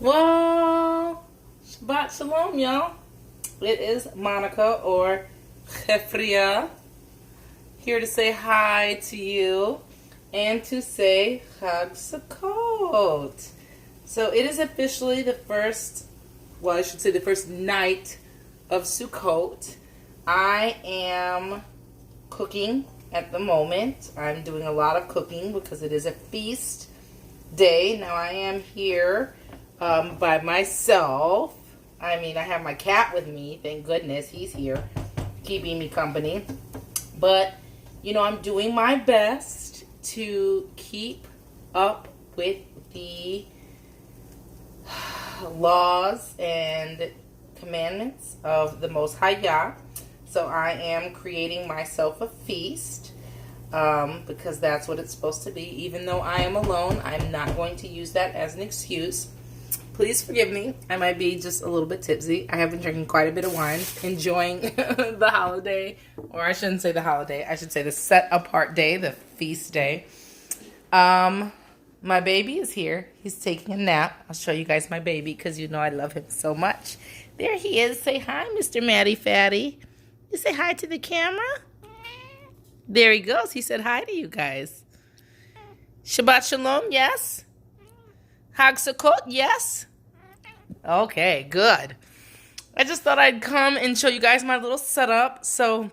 Well, Shabbat Shalom, y'all. It is Monica or Hefria here to say hi to you and to say Hag Sukkot. So it is officially the first night of Sukkot. I am cooking at the moment. I'm doing a lot of cooking because it is a feast day. Now I am here by myself. I mean, I have my cat with me. Thank goodness he's here keeping me company. But, I'm doing my best to keep up with the laws and commandments of the Most High Yah. So I am creating myself a feast because that's what it's supposed to be. Even though I am alone, I'm not going to use that as an excuse. Please forgive me. I might be just a little bit tipsy. I have been drinking quite a bit of wine, enjoying the holiday. Or I shouldn't say the holiday. I should say the set apart day, the feast day. My baby is here. He's taking a nap. I'll show you guys my baby because I love him so much. There he is. Say hi, Mr. Matty Fatty. You say hi to the camera? There he goes. He said hi to you guys. Shabbat Shalom, yes? Hag Sukkot, yes? Okay, good. I just thought I'd come and show you guys my little setup. So,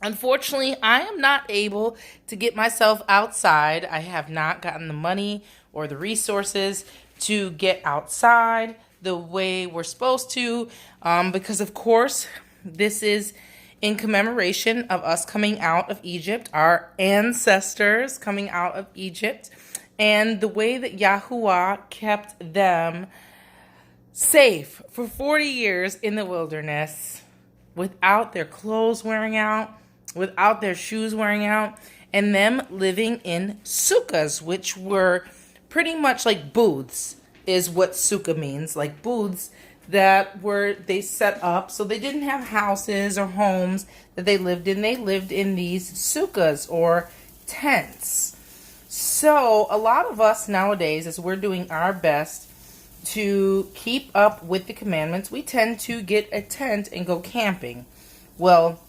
unfortunately, I am not able to get myself outside. I have not gotten the money or the resources to get outside the way we're supposed to because, of course, this is in commemoration of us coming out of Egypt, our ancestors coming out of Egypt, and the way that Yahuwah kept them safe for 40 years in the wilderness without their clothes wearing out, without their shoes wearing out, and them living in sukkahs, which were pretty much like booths, is what sukkah means, like booths that they set up. So they didn't have houses or homes that they lived in. They lived in these sukkahs or tents. So a lot of us nowadays, as we're doing our best to keep up with the commandments, we tend to get a tent and go camping. Well,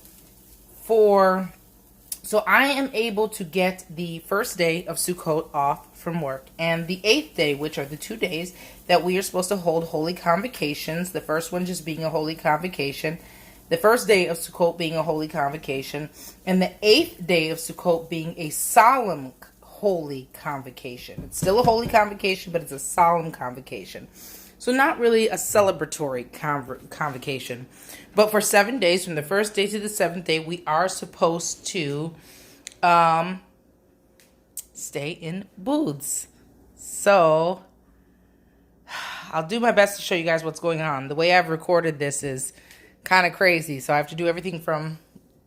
so I am able to get the first day of Sukkot off from work, and the 8th day, which are the 2 days that we are supposed to hold holy convocations. The first one just being a holy convocation, the first day of Sukkot being a holy convocation, and the 8th day of Sukkot being a solemn holy convocation. It's still a holy convocation, but it's a solemn convocation. So not really a celebratory convocation. But for 7 days, from the first day to the 7th day, we are supposed to stay in booths. So I'll do my best to show you guys what's going on. The way I've recorded this is kind of crazy, so I have to do everything from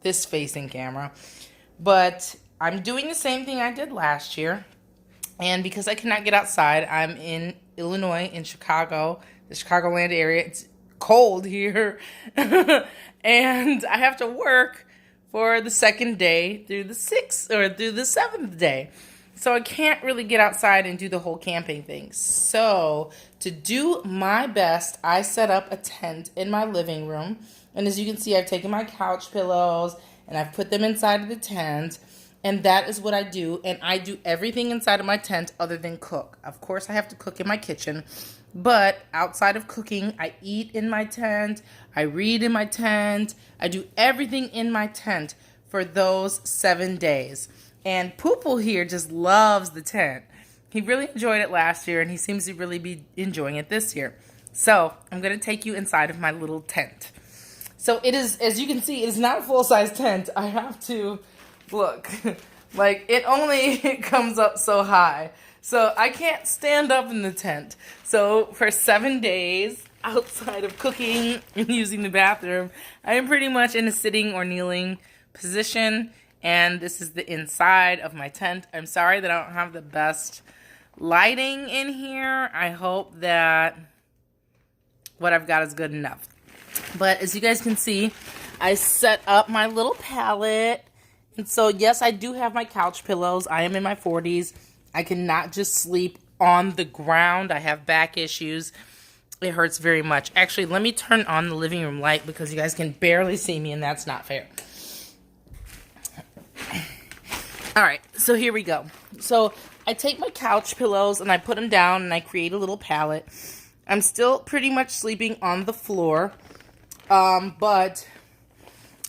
this facing camera. But I'm doing the same thing I did last year. And because I cannot get outside, I'm in Illinois, in Chicago, the Chicagoland area. It's cold here. And I have to work for the 2nd day through the 6th or through the 7th day. So I can't really get outside and do the whole camping thing. So to do my best, I set up a tent in my living room. And as you can see, I've taken my couch pillows and I've put them inside of the tent. And that is what I do. And I do everything inside of my tent other than cook. Of course, I have to cook in my kitchen. But outside of cooking, I eat in my tent. I read in my tent. I do everything in my tent for those 7 days. And Poople here just loves the tent. He really enjoyed it last year, and he seems to really be enjoying it this year. So I'm going to take you inside of my little tent. So it is, as you can see, it is not a full-size tent. I have to look. Like, it only comes up so high. So I can't stand up in the tent. So for 7 days, outside of cooking and using the bathroom, I am pretty much in a sitting or kneeling position. And this is the inside of my tent. I'm sorry that I don't have the best lighting in here. I hope that what I've got is good enough. But as you guys can see, I set up my little pallet. And so, yes, I do have my couch pillows. I am in my 40s. I cannot just sleep on the ground. I have back issues. It hurts very much. Actually, let me turn on the living room light because you guys can barely see me, and that's not fair. All right, so here we go. So I take my couch pillows and I put them down and I create a little pallet. I'm still pretty much sleeping on the floor, but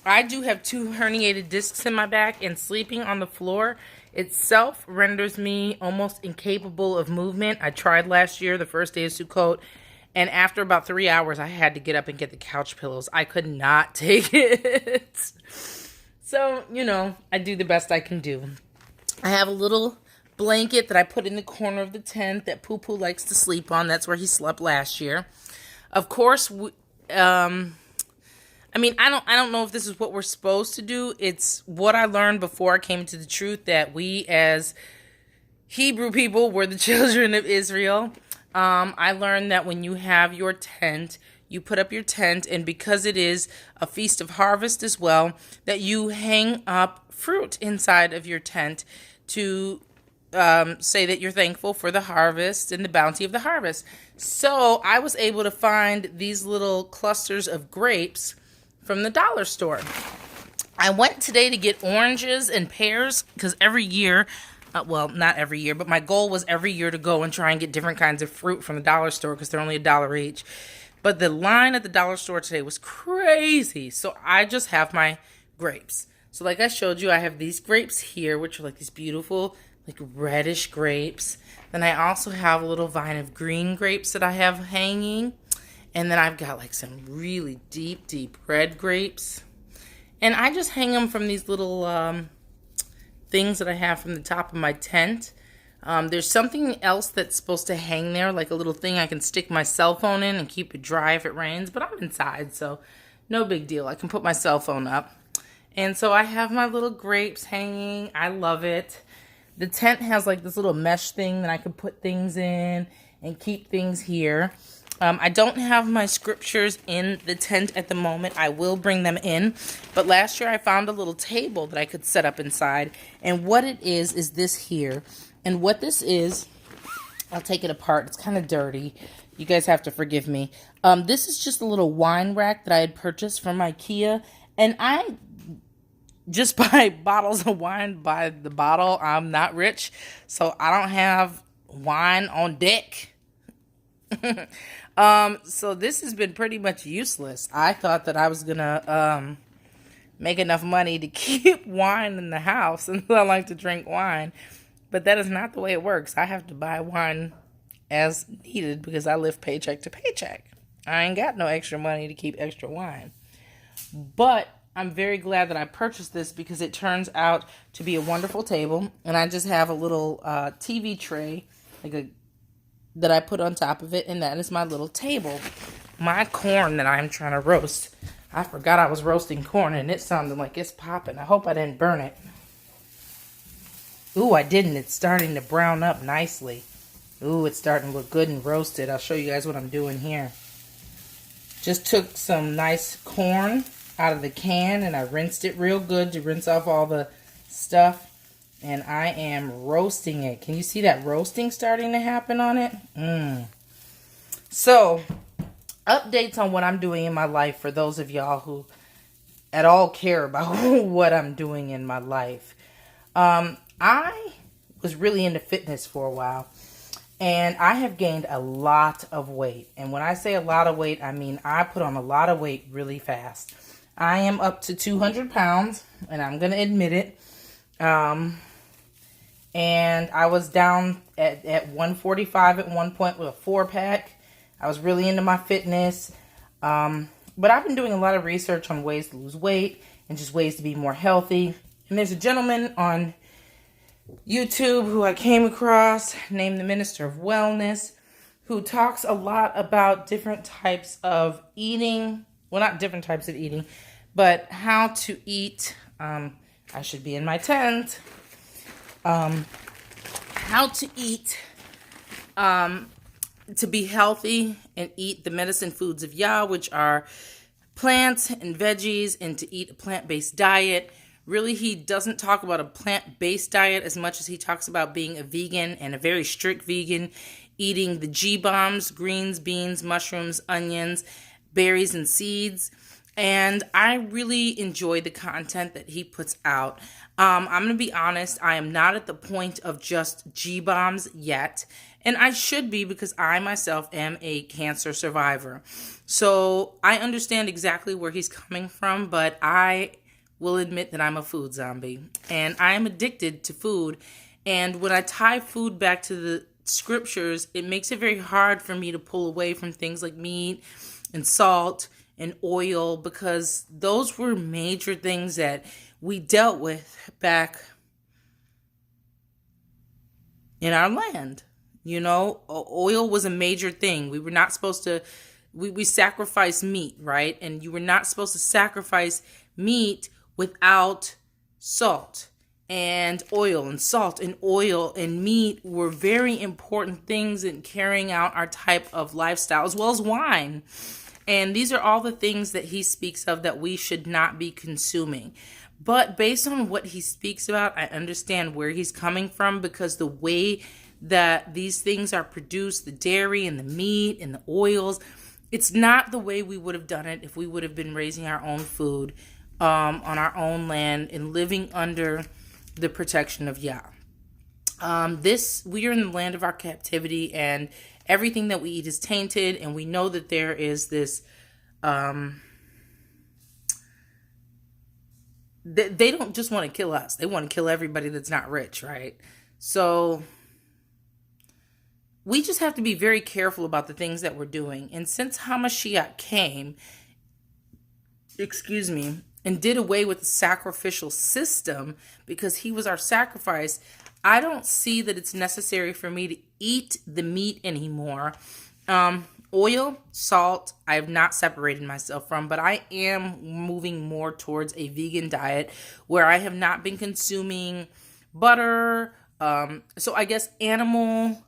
I do have 2 herniated discs in my back, and sleeping on the floor itself renders me almost incapable of movement. I tried last year, the first day of Sukkot, and after about 3 hours, I had to get up and get the couch pillows. I could not take it. So, you know, I do the best I can do. I have a little blanket that I put in the corner of the tent that Poo Poo likes to sleep on. That's where he slept last year. Of course, I mean, I don't know if this is what we're supposed to do. It's what I learned before I came to the truth that we as Hebrew people were the children of Israel. I learned that when you have your tent, you put up your tent, and because it is a feast of harvest as well, that you hang up fruit inside of your tent to say that you're thankful for the harvest and the bounty of the harvest. So I was able to find these little clusters of grapes from the dollar store. I went today to get oranges and pears because every year, well, not every year, but my goal was every year to go and try and get different kinds of fruit from the dollar store because they're only $1 each. But the line at the dollar store today was crazy. So I just have my grapes. So like I showed you, I have these grapes here, which are like these beautiful, like reddish grapes. Then I also have a little vine of green grapes that I have hanging. And then I've got like some really deep, deep red grapes. And I just hang them from these little things that I have from the top of my tent. There's something else that's supposed to hang there, like a little thing I can stick my cell phone in and keep it dry if it rains. But I'm inside, so no big deal. I can put my cell phone up. And so I have my little grapes hanging. I love it. The tent has like this little mesh thing that I can put things in and keep things here. I don't have my scriptures in the tent at the moment. I will bring them in. But last year I found a little table that I could set up inside. And what it is this here. And what this is, I'll take it apart. It's kind of dirty. You guys have to forgive me. This is just a little wine rack that I had purchased from IKEA. And I just buy bottles of wine by the bottle. I'm not rich, so I don't have wine on deck. So this has been pretty much useless. I thought that I was gonna make enough money to keep wine in the house, and I like to drink wine, but that is not the way it works. I have to buy wine as needed because I live paycheck to paycheck. I ain't got no extra money to keep extra wine. But I'm very glad that I purchased this because it turns out to be a wonderful table. And I just have a little TV tray that I put on top of it. And that is my little table. My corn that I'm trying to roast. I forgot I was roasting corn and it sounded like it's popping. I hope I didn't burn it. Ooh, I didn't. It's starting to brown up nicely. Ooh, it's starting to look good and roasted. I'll show you guys what I'm doing here. Just took some nice corn out of the can and I rinsed it real good to rinse off all the stuff, and I am roasting it. Can you see that roasting starting to happen on it? So updates on what I'm doing in my life for those of y'all who at all care about what I'm doing in my life. I was really into fitness for a while, and I have gained a lot of weight. And when I say a lot of weight, I mean I put on a lot of weight really fast. I am up to 200 pounds, and I'm going to admit it. And I was down at 145 at one point with a 4-pack. I was really into my fitness. But I've been doing a lot of research on ways to lose weight and just ways to be more healthy. And there's a gentleman on YouTube who I came across named the Minister of Wellness who talks a lot about different types of eating. Well, not different types of eating, but how to eat. I should be in my tent. How to eat to be healthy and eat the medicine foods of Yah, which are plants and veggies, and to eat a plant-based diet. Really, he doesn't talk about a plant-based diet as much as he talks about being a vegan and a very strict vegan, eating the G-bombs, greens, beans, mushrooms, onions, berries, and seeds. And I really enjoy the content that he puts out. I'm going to be honest, I am not at the point of just G-bombs yet. And I should be, because I myself am a cancer survivor. So I understand exactly where he's coming from, but I will admit that I'm a food zombie. And I am addicted to food. And when I tie food back to the scriptures, it makes it very hard for me to pull away from things like meat and salt and oil, because those were major things that we dealt with back in our land. You know, oil was a major thing. We were not supposed to, we sacrificed meat, right? And you were not supposed to sacrifice meat without salt. And oil and salt and oil and meat were very important things in carrying out our type of lifestyle, as well as wine. And these are all the things that he speaks of that we should not be consuming. But based on what he speaks about, I understand where he's coming from, because the way that these things are produced, the dairy and the meat and the oils, it's not the way we would have done it if we would have been raising our own food on our own land and living under the protection of Yah. We are in the land of our captivity, and everything that we eat is tainted, and we know that there is this, they don't just want to kill us. They want to kill everybody that's not rich, right? So we just have to be very careful about the things that we're doing. And since Hamashiach came, and did away with the sacrificial system because he was our sacrifice, I don't see that it's necessary for me to eat the meat anymore. Oil, salt, I have not separated myself from, but I am moving more towards a vegan diet where I have not been consuming butter, so I guess animal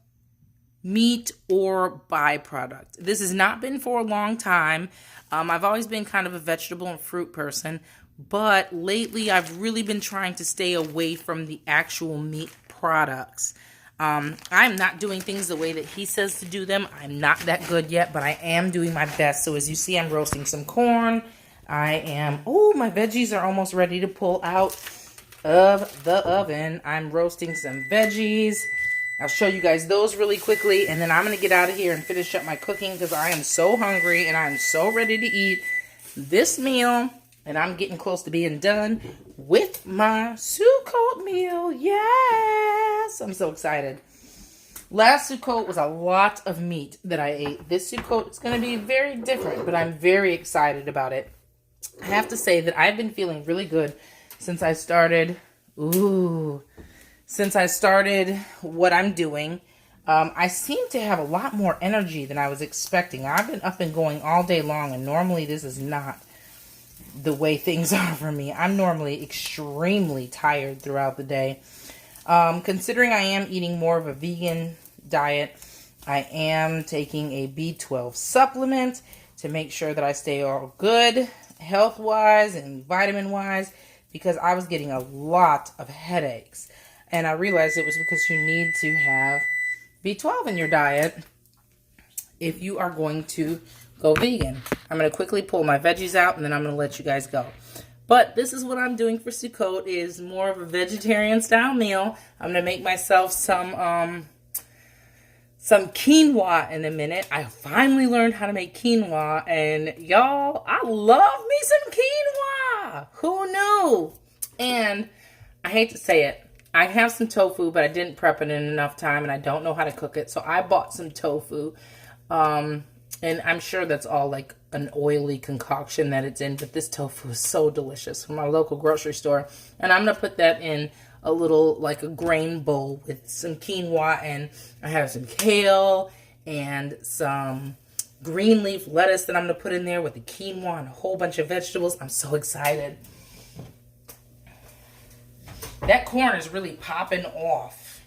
meat or byproduct. This has not been for a long time. I've always been kind of a vegetable and fruit person, but lately I've really been trying to stay away from the actual meat products. I'm not doing things the way that he says to do them. I'm not that good yet, but I am doing my best. So as you see, I'm roasting some corn. My veggies are almost ready to pull out of the oven. I'm roasting some veggies. I'll show you guys those really quickly, and then I'm going to get out of here and finish up my cooking because I am so hungry and I'm so ready to eat this meal, and I'm getting close to being done with my Sukkot meal. Yes! I'm so excited. Last Sukkot was a lot of meat that I ate. This Sukkot is going to be very different, but I'm very excited about it. I have to say that I've been feeling really good since I started what I'm doing. I seem to have a lot more energy than I was expecting. I've been up and going all day long, and normally this is not the way things are for me. I'm normally extremely tired throughout the day. Considering I am eating more of a vegan diet, I am taking a B12 supplement to make sure that I stay all good health-wise and vitamin-wise, because I was getting a lot of headaches. And I realized it was because you need to have B12 in your diet if you are going to go vegan. I'm going to quickly pull my veggies out, and then I'm going to let you guys go. But this is what I'm doing for Sukkot, is more of a vegetarian style meal. I'm going to make myself some quinoa in a minute. I finally learned how to make quinoa, and y'all, I love me some quinoa. Who knew? And I hate to say it, I have some tofu, but I didn't prep it in enough time, and I don't know how to cook it. So I bought some tofu, and I'm sure that's all like an oily concoction that it's in, but this tofu is so delicious from my local grocery store. And I'm going to put that in a little, like a grain bowl with some quinoa, and I have some kale and some green leaf lettuce that I'm going to put in there with the quinoa and a whole bunch of vegetables. I'm so excited. That corn is really popping off.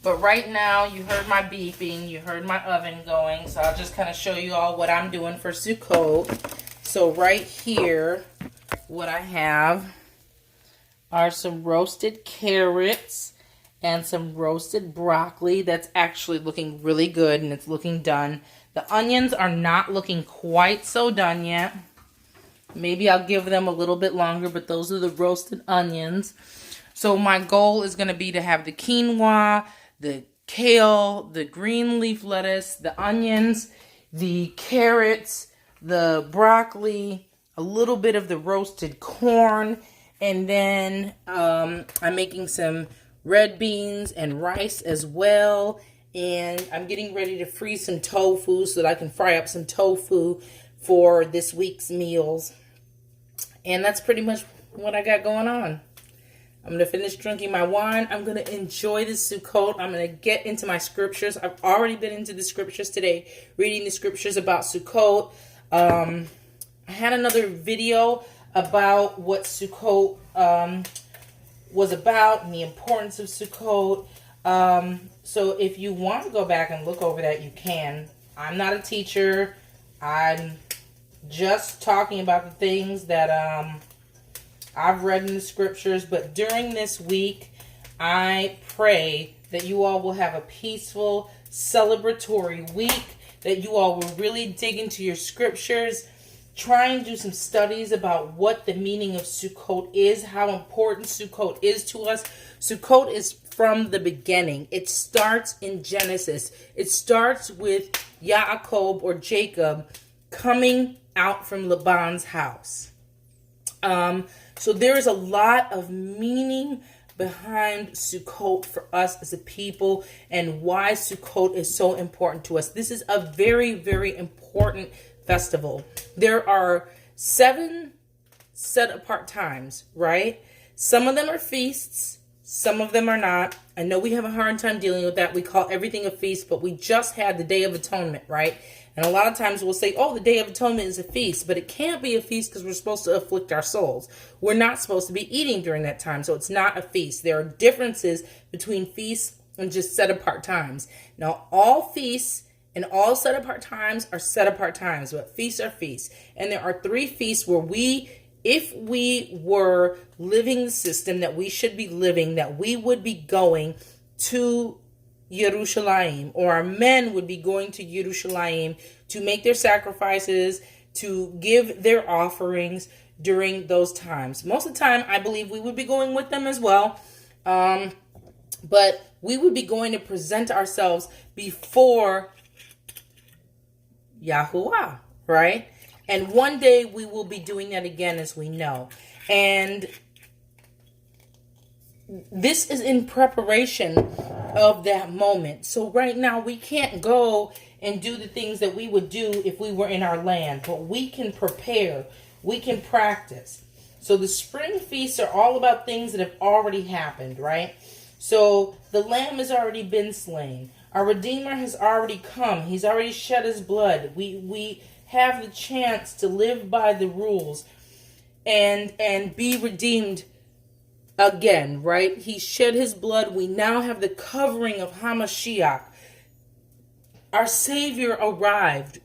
But right now, you heard my beeping, you heard my oven going, so I'll just kind of show you all what I'm doing for Sukkot. So right here, what I have are some roasted carrots and some roasted broccoli. That's actually looking really good, and it's looking done. The onions are not looking quite so done yet. Maybe I'll give them a little bit longer, but those are the roasted onions. So my goal is going to be to have the quinoa, the kale, the green leaf lettuce, the onions, the carrots, the broccoli, a little bit of the roasted corn, and then I'm making some red beans and rice as well. And I'm getting ready to freeze some tofu so that I can fry up some tofu for this week's meals. And that's pretty much what I got going on. I'm going to finish drinking my wine. I'm going to enjoy this Sukkot. I'm going to get into my scriptures. I've already been into the scriptures today, reading the scriptures about Sukkot. I had another video about what Sukkot was about and the importance of Sukkot. So if you want to go back and look over that, you can. I'm not a teacher. I'm just talking about the things that I've read in the scriptures. But during this week, I pray that you all will have a peaceful, celebratory week, that you all will really dig into your scriptures, try and do some studies about what the meaning of Sukkot is, how important Sukkot is to us. Sukkot is from the beginning. It starts in Genesis. It starts with Yaakov or Jacob coming out from Laban's house. So there is a lot of meaning behind Sukkot for us as a people and why Sukkot is so important to us. This is a very, very important festival. There are 7 set apart times, right? Some of them are feasts, some of them are not. I know we have a hard time dealing with that. We call everything a feast, but we just had the Day of Atonement, right? And a lot of times we'll say, oh, the Day of Atonement is a feast, but it can't be a feast because we're supposed to afflict our souls. We're not supposed to be eating during that time, so it's not a feast. There are differences between feasts and just set apart times. Now, all feasts and all set apart times are set apart times, but feasts are feasts. And there are 3 feasts where if we were living the system that we should be living, that we would be going to Jerusalem, or our men would be going to Jerusalem to make their sacrifices, to give their offerings during those times. Most of the time, I believe we would be going with them as well. But we would be going to present ourselves before Yahuwah, right? And one day we will be doing that again, as we know. And this is in preparation of that moment. So right now we can't go and do the things that we would do if we were in our land, but we can prepare, we can practice. So the spring feasts are all about things that have already happened, right? So the lamb has already been slain. Our Redeemer has already come. He's already shed his blood. We have the chance to live by the rules and be redeemed again, right? He shed his blood. We now have the covering of Hamashiach. Our Savior arrived.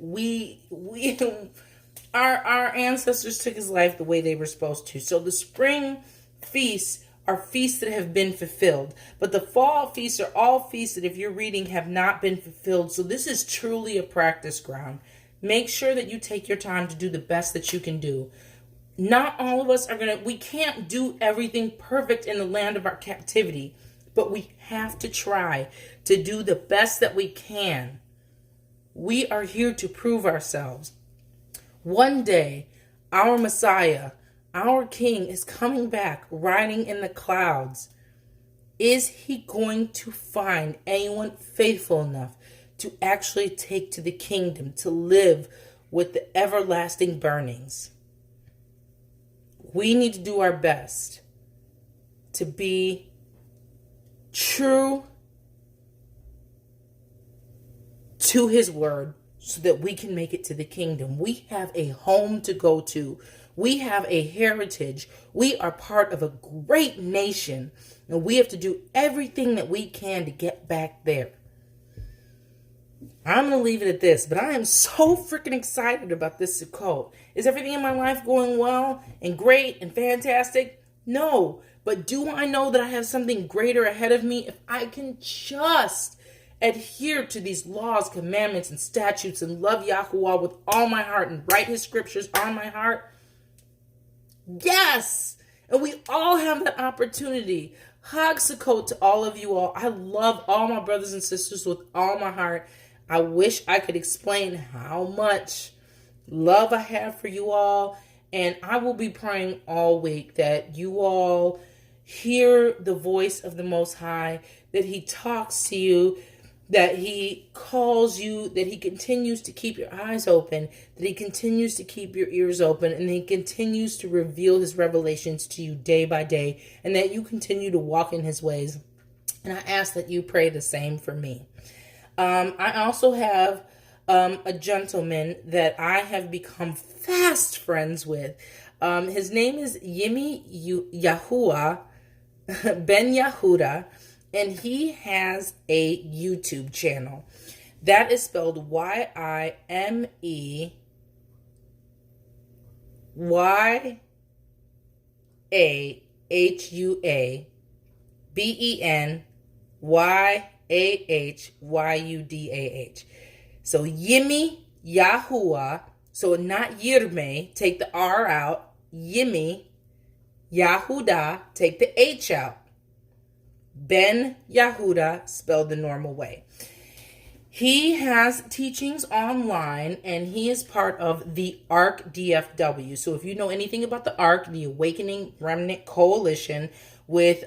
Our ancestors took his life the way they were supposed to. So the spring feasts are feasts that have been fulfilled. But the fall feasts are all feasts that, if you're reading, have not been fulfilled. So this is truly a practice ground. Make sure that you take your time to do the best that you can do. Not all of us we can't do everything perfect in the land of our captivity, but we have to try to do the best that we can. We are here to prove ourselves. One day, our Messiah, our King, is coming back, riding in the clouds. Is he going to find anyone faithful enough to actually take to the kingdom, to live with the everlasting burnings? We need to do our best to be true to his word so that we can make it to the kingdom. We have a home to go to. We have a heritage. We are part of a great nation, and we have to do everything that we can to get back there. I'm going to leave it at this, but I am so freaking excited about this Sukkot. Is everything in my life going well and great and fantastic? No, but do I know that I have something greater ahead of me if I can just adhere to these laws, commandments, and statutes and love Yahuwah with all my heart and write his scriptures on my heart? Yes! And we all have that opportunity. Hag Sukkot to all of you all. I love all my brothers and sisters with all my heart. I wish I could explain how much love I have for you all. And I will be praying all week that you all hear the voice of the Most High, that he talks to you, that he calls you, that he continues to keep your eyes open, that he continues to keep your ears open, and he continues to reveal his revelations to you day by day, and that you continue to walk in his ways. And I ask that you pray the same for me. I also have a gentleman that I have become fast friends with. His name is Yimi Yahuwah Ben Yahuda, and he has a YouTube channel. That is spelled YAHUABENYAHYUDAH. So Yimi Yahuwah, so not Yirme, take the R out. Yimi Yahuda, take the H out. Ben Yahuda, spelled the normal way. He has teachings online, and he is part of the ARC DFW. So if you know anything about the ARC, the Awakening Remnant Coalition, with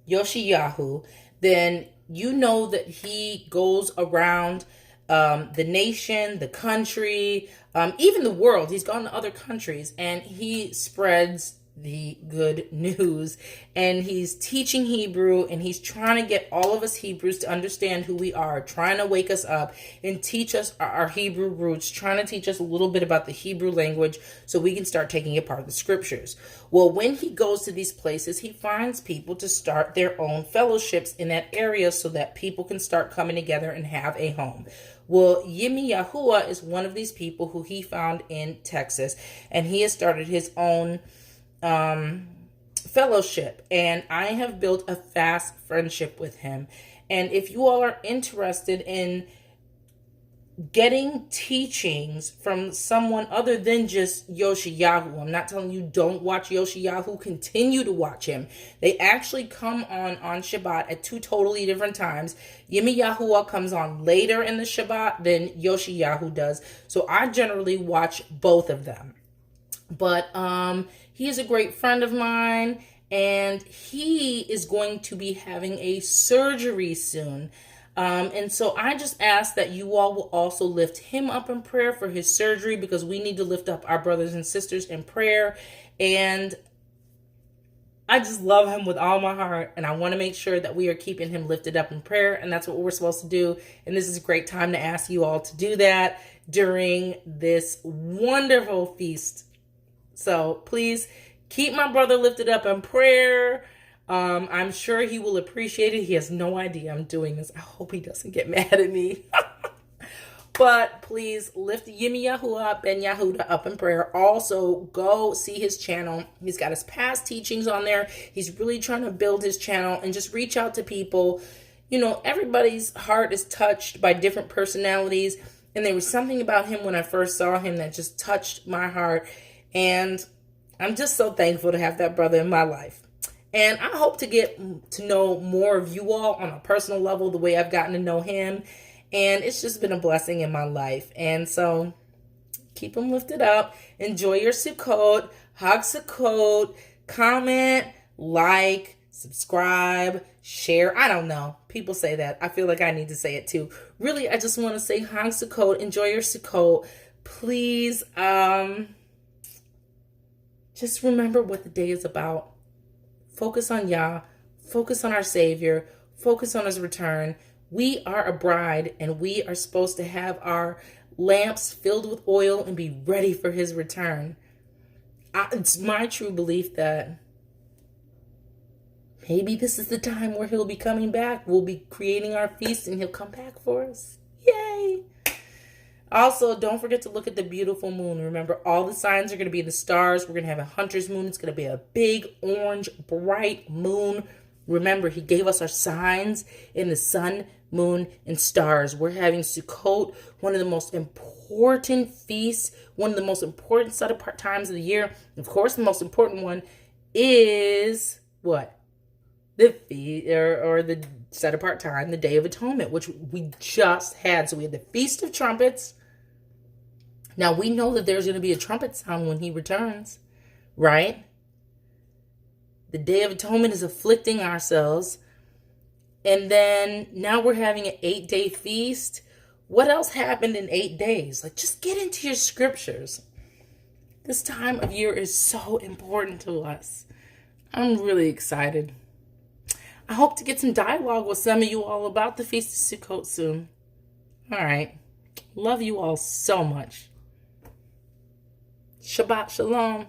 Yoshiyahu, then you know that he goes around the nation, the country, even the world. He's gone to other countries, and he spreads the good news, and he's teaching Hebrew, and he's trying to get all of us Hebrews to understand who we are, trying to wake us up and teach us our Hebrew roots, trying to teach us a little bit about the Hebrew language so we can start taking apart the scriptures. Well, when he goes to these places, he finds people to start their own fellowships in that area so that people can start coming together and have a home. Well, Yimi Yahuwah is one of these people who he found in Texas, and he has started his own fellowship, and I have built a fast friendship with him. And if you all are interested in getting teachings from someone other than just Yoshiyahu, I'm not telling you don't watch Yoshiyahu, continue to watch him. They actually come on Shabbat at two totally different times. Yimi Yahuwah comes on later in the Shabbat than Yoshiyahu does, so I generally watch both of them. But he is a great friend of mine, and he is going to be having a surgery soon. And so I just ask that you all will also lift him up in prayer for his surgery, because we need to lift up our brothers and sisters in prayer. And I just love him with all my heart, and I want to make sure that we are keeping him lifted up in prayer, and that's what we're supposed to do. And this is a great time to ask you all to do that during this wonderful feast. So please keep my brother lifted up in prayer. I'm sure he will appreciate it. He has no idea I'm doing this. I hope he doesn't get mad at me. But please lift Yimi Yahuwah Ben Yahuda up in prayer. Also, go see his channel. He's got his past teachings on there. He's really trying to build his channel and just reach out to people. You know, everybody's heart is touched by different personalities. And there was something about him when I first saw him that just touched my heart. And I'm just so thankful to have that brother in my life. And I hope to get to know more of you all on a personal level the way I've gotten to know him. And it's just been a blessing in my life. And so keep him lifted up. Enjoy your Sukkot. Hag Sukkot. Comment, like, subscribe, share. I don't know. People say that. I feel like I need to say it too. Really, I just want to say Hag Sukkot. Enjoy your Sukkot. Please, just remember what the day is about. Focus on Yah. Focus on our Savior. Focus on his return. We are a bride, and we are supposed to have our lamps filled with oil and be ready for his return. It's my true belief that Maybe this is the time where he'll be coming back. We'll be creating our feast and he'll come back for us. Yay! Also, don't forget to look at the beautiful moon. Remember, all the signs are going to be in the stars. We're going to have a hunter's moon. It's going to be a big, orange, bright moon. Remember, he gave us our signs in the sun, moon, and stars. We're having Sukkot, one of the most important feasts, one of the most important set-apart times of the year. Of course, the most important one is what? The feast, or the set-apart time, the Day of Atonement, which we just had. So we had the Feast of Trumpets. Now, we know that there's going to be a trumpet sound when he returns, right? The Day of Atonement is afflicting ourselves. And then now we're having an 8-day feast. What else happened in 8 days? Like, just get into your scriptures. This time of year is so important to us. I'm really excited. I hope to get some dialogue with some of you all about the Feast of Sukkot soon. All right. Love you all so much. Shabbat Shalom.